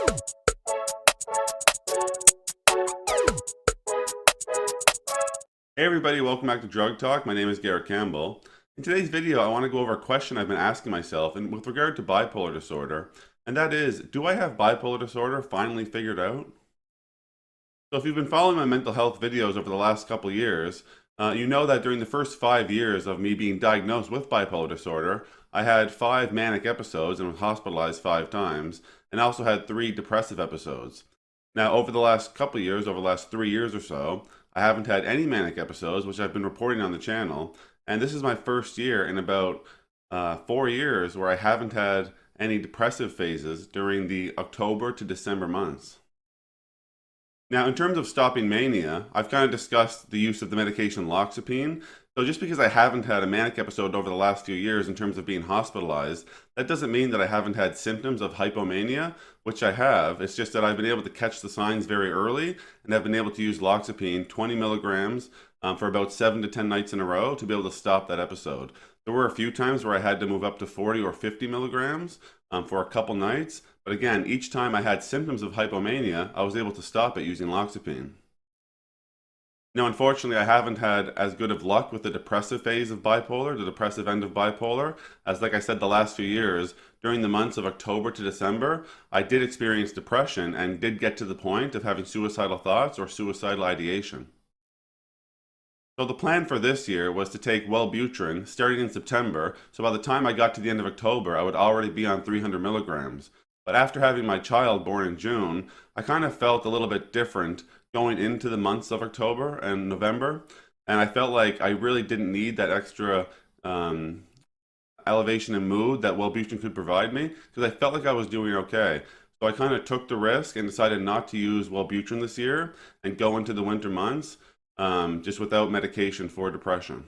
Hey everybody, welcome back to Drug Talk. My name is Garrett Campbell. In today's video, I want to go over a question I've been asking myself and with regard to bipolar disorder, and that is, do I have bipolar disorder finally figured out? So if you've been following my mental health videos over the last couple of years, you know that during the first 5 years of me being diagnosed with bipolar disorder, I had 5 manic episodes and was hospitalized 5 times, and I also had 3 depressive episodes. Now, over the last couple of years, over the last 3 years or so, I haven't had any manic episodes, which I've been reporting on the channel, and this is my first year in about 4 years where I haven't had any depressive phases during the October to December months. Now, in terms of stopping mania, I've kind of discussed the use of the medication loxapine. So just because I haven't had a manic episode over the last few years in terms of being hospitalized, that doesn't mean that I haven't had symptoms of hypomania, which I have. It's just that I've been able to catch the signs very early, and I've been able to use loxapine 20 milligrams for about 7 to 10 nights in a row to be able to stop that episode. There were a few times where I had to move up to 40 or 50 milligrams for a couple nights. But again, each time I had symptoms of hypomania, I was able to stop it using loxapine. Now, unfortunately, I haven't had as good of luck with the depressive phase of bipolar, the depressive end of bipolar, as like I said, the last few years, during the months of October to December, I did experience depression and did get to the point of having suicidal thoughts or suicidal ideation. So the plan for this year was to take Wellbutrin starting in September, so by the time I got to the end of October, I would already be on 300 milligrams. But after having my child born in June, I kind of felt a little bit different going into the months of October and November, and I felt like I really didn't need that extra elevation in mood that Wellbutrin could provide me, because I felt like I was doing okay. So I kind of took the risk and decided not to use Wellbutrin this year and go into the winter months just without medication for depression.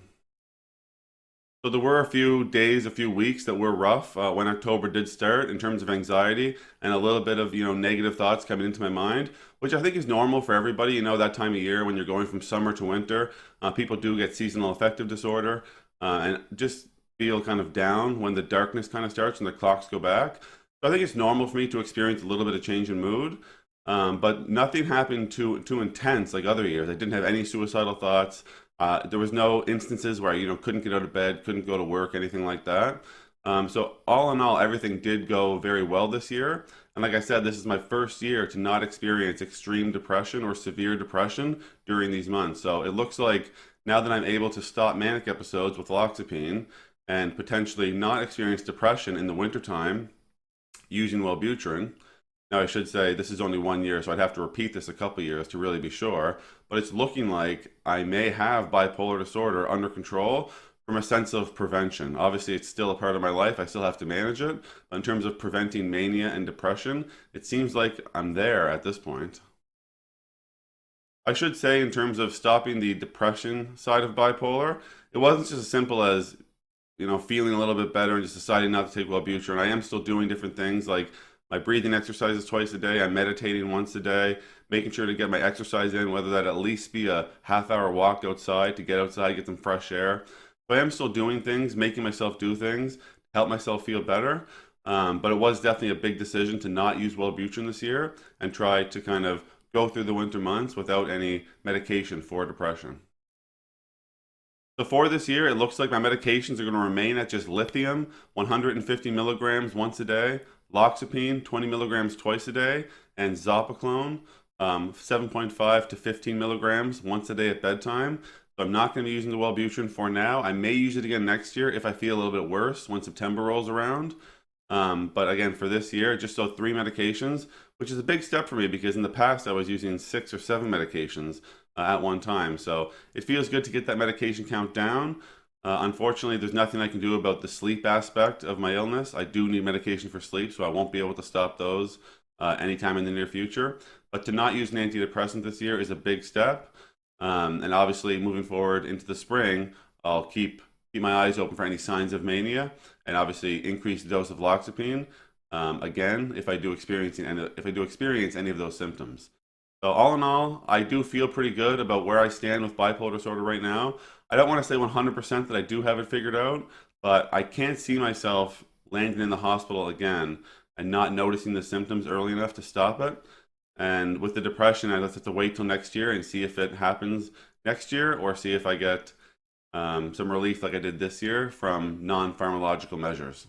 So there were a few days, a few weeks that were rough when October did start in terms of anxiety and a little bit of, negative thoughts coming into my mind, which I think is normal for everybody. That time of year when you're going from summer to winter, people do get seasonal affective disorder and just feel kind of down when the darkness kind of starts and the clocks go back. So I think it's normal for me to experience a little bit of change in mood. But nothing happened too intense like other years. I didn't have any suicidal thoughts. There was no instances where I, couldn't get out of bed, couldn't go to work, anything like that. So all in all, everything did go very well this year. And like I said, this is my first year to not experience extreme depression or severe depression during these months. So it looks like now that I'm able to stop manic episodes with loxapine and potentially not experience depression in the wintertime using Wellbutrin. Now, I should say this is only 1 year, so I'd have to repeat this a couple years to really be sure. But it's looking like I may have bipolar disorder under control from a sense of prevention. Obviously, it's still a part of my life. I still have to manage it. But in terms of preventing mania and depression, it seems like I'm there at this point. I should say, in terms of stopping the depression side of bipolar, it wasn't just as simple as, feeling a little bit better and just deciding not to take Wellbutrin. I am still doing different things like my breathing exercises twice a day. I'm meditating once a day, making sure to get my exercise in, whether that at least be a half-hour walk outside to get outside, get some fresh air. So I am still doing things, making myself do things to help myself feel better. But it was definitely a big decision to not use Wellbutrin this year and try to kind of go through the winter months without any medication for depression. So for this year, it looks like my medications are going to remain at just lithium, 150 milligrams once a day, loxapine, 20 milligrams twice a day, and zopiclone, 7.5 to 15 milligrams once a day at bedtime. So I'm not going to be using the Wellbutrin for now. I may use it again next year if I feel a little bit worse when September rolls around. But again, for this year, just those 3 medications, which is a big step for me because in the past I was using 6 or 7 medications at one time. So it feels good to get that medication count down. Unfortunately, there's nothing I can do about the sleep aspect of my illness. I do need medication for sleep, so I won't be able to stop those anytime in the near future. But to not use an antidepressant this year is a big step. And obviously, moving forward into the spring, I'll keep my eyes open for any signs of mania, and obviously increase the dose of loxapine. Again, if I do experience any of those symptoms. So all in all, I do feel pretty good about where I stand with bipolar disorder right now. I don't want to say 100% that I do have it figured out, but I can't see myself landing in the hospital again and not noticing the symptoms early enough to stop it. And with the depression, I just have to wait till next year and see if it happens next year, or see if I get some relief like I did this year from non-pharmacological measures.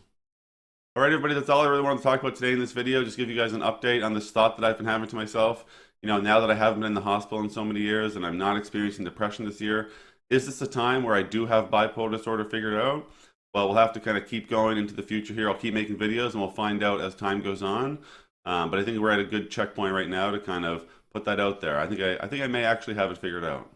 All right, everybody, that's all I really wanted to talk about today in this video. Just give you guys an update on this thought that I've been having to myself. You know, now that I haven't been in the hospital in so many years and I'm not experiencing depression this year, is this a time where I do have bipolar disorder figured out? Well, we'll have to kind of keep going into the future here. I'll keep making videos and we'll find out as time goes on. But I think we're at a good checkpoint right now to kind of put that out there. I think I may actually have it figured out.